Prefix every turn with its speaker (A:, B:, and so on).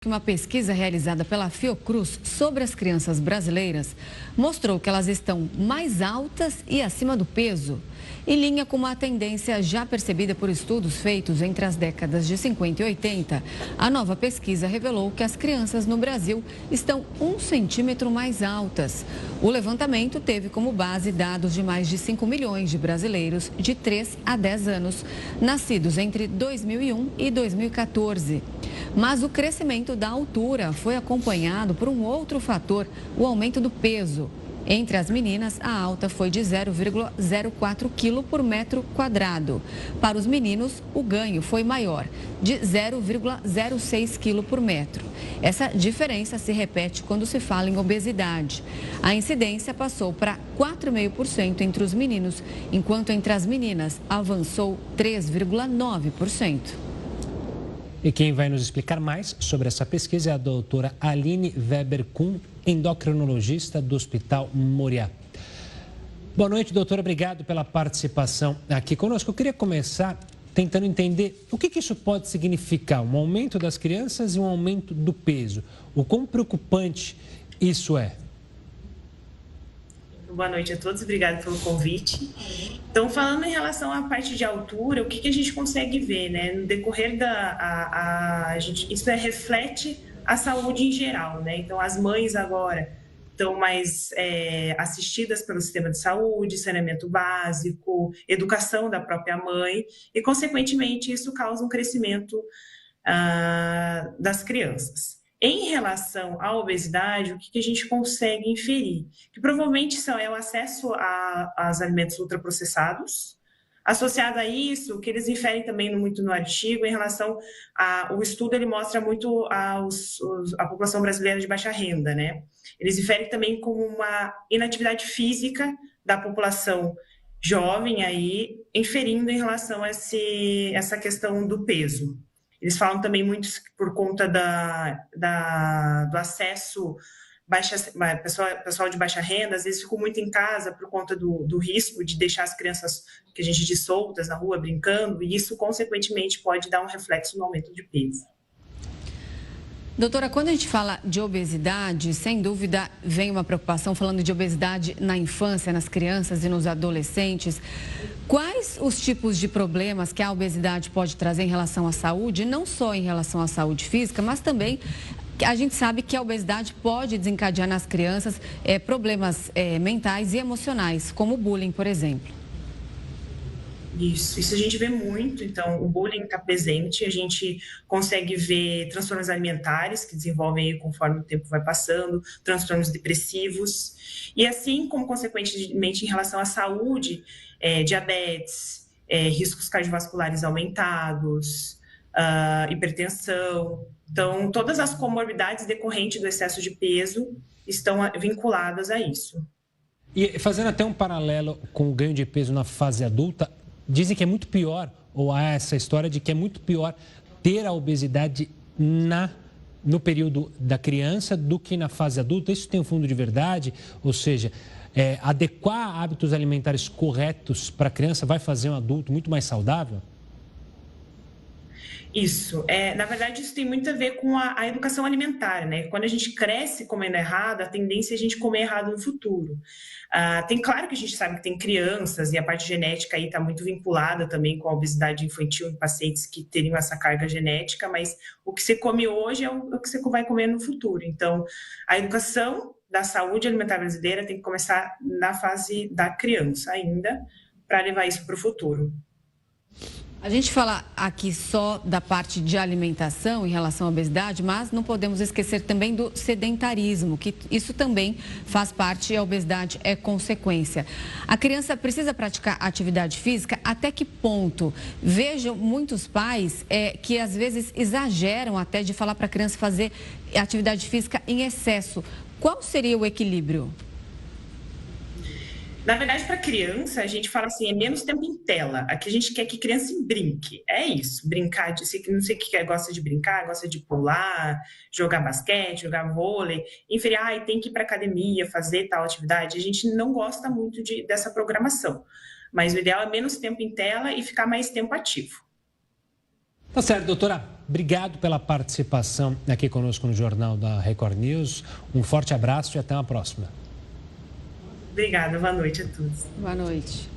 A: que uma pesquisa realizada pela Fiocruz sobre as crianças brasileiras mostrou que elas estão mais altas e acima do peso, em linha com uma tendência já percebida por estudos feitos entre as décadas de 50 e 80. A nova pesquisa revelou que as crianças no Brasil estão 1 centímetro mais altas. O levantamento teve como base dados de mais de 5 milhões de brasileiros de 3 a 10 anos, nascidos entre 2001 e 2014. Mas o crescimento da altura foi acompanhado por um outro fator, o aumento do peso. Entre as meninas, a alta foi de 0,04 kg por metro quadrado. Para os meninos, o ganho foi maior, de 0,06 kg por metro. Essa diferença se repete quando se fala em obesidade. A incidência passou para 4,5% entre os meninos, enquanto entre as meninas avançou 3,9%.
B: E quem vai nos explicar mais sobre essa pesquisa é a doutora Aline Weber-Kuhn, endocrinologista do Hospital Moriá. Boa noite, doutora. Obrigado pela participação aqui conosco. Eu queria começar tentando entender o que isso pode significar, um aumento das crianças e um aumento do peso. O quão preocupante isso é?
C: Boa noite a todos, obrigada pelo convite. Então, falando em relação à parte de altura, o que a gente consegue ver, né? No decorrer isso reflete a saúde em geral, né? Então, as mães agora estão mais assistidas pelo sistema de saúde, saneamento básico, educação da própria mãe e, consequentemente, isso causa um crescimento das crianças. Em relação à obesidade, o que a gente consegue inferir? Que provavelmente é o acesso aos alimentos ultraprocessados. Associado a isso, que eles inferem também muito no artigo, em relação o estudo ele mostra muito a população brasileira de baixa renda, né? Eles inferem também como uma inatividade física da população jovem aí, inferindo em relação a essa questão do peso. Eles falam também muito por conta do acesso, pessoal de baixa renda, às vezes ficam muito em casa por conta do risco de deixar as crianças, que a gente diz, soltas na rua, brincando, e isso, consequentemente, pode dar um reflexo no aumento de peso.
A: Doutora, quando a gente fala de obesidade, sem dúvida vem uma preocupação falando de obesidade na infância, nas crianças e nos adolescentes. Quais os tipos de problemas que a obesidade pode trazer em relação à saúde, não só em relação à saúde física, mas também a gente sabe que a obesidade pode desencadear nas crianças problemas mentais e emocionais, como o bullying, por exemplo.
C: Isso a gente vê muito, então o bullying está presente, a gente consegue ver transtornos alimentares que desenvolvem aí conforme o tempo vai passando, transtornos depressivos, e assim como consequentemente em relação à saúde, diabetes, riscos cardiovasculares aumentados, hipertensão, então todas as comorbidades decorrentes do excesso de peso estão vinculadas a isso.
B: E fazendo até um paralelo com o ganho de peso na fase adulta, dizem que é muito pior, ou há essa história de que é muito pior ter a obesidade no período da criança do que na fase adulta. Isso tem um fundo de verdade? Ou seja, adequar hábitos alimentares corretos para a criança vai fazer um adulto muito mais saudável?
C: Isso. Na verdade, isso tem muito a ver com a educação alimentar, né? Quando a gente cresce comendo errado, a tendência é a gente comer errado no futuro. Claro que a gente sabe que tem crianças e a parte genética aí está muito vinculada também com a obesidade infantil em pacientes que teriam essa carga genética, mas o que você come hoje é o que você vai comer no futuro. Então, a educação da saúde alimentar brasileira tem que começar na fase da criança ainda, para levar isso para o futuro.
A: A gente fala aqui só da parte de alimentação em relação à obesidade, mas não podemos esquecer também do sedentarismo, que isso também faz parte e a obesidade é consequência. A criança precisa praticar atividade física? Até que ponto? Vejo muitos pais que às vezes exageram até de falar para a criança fazer atividade física em excesso. Qual seria o equilíbrio?
C: Na verdade, para criança, a gente fala assim, é menos tempo em tela. Aqui a gente quer que criança brinque. É isso, brincar, não sei o que gosta de brincar, gosta de pular, jogar basquete, jogar vôlei. Enfim, tem que ir para academia, fazer tal atividade. A gente não gosta muito dessa programação. Mas o ideal é menos tempo em tela e ficar mais tempo ativo.
B: Tá certo, doutora. Obrigado pela participação aqui conosco no Jornal da Record News. Um forte abraço e até uma próxima.
C: Obrigada, boa noite a todos.
A: Boa noite.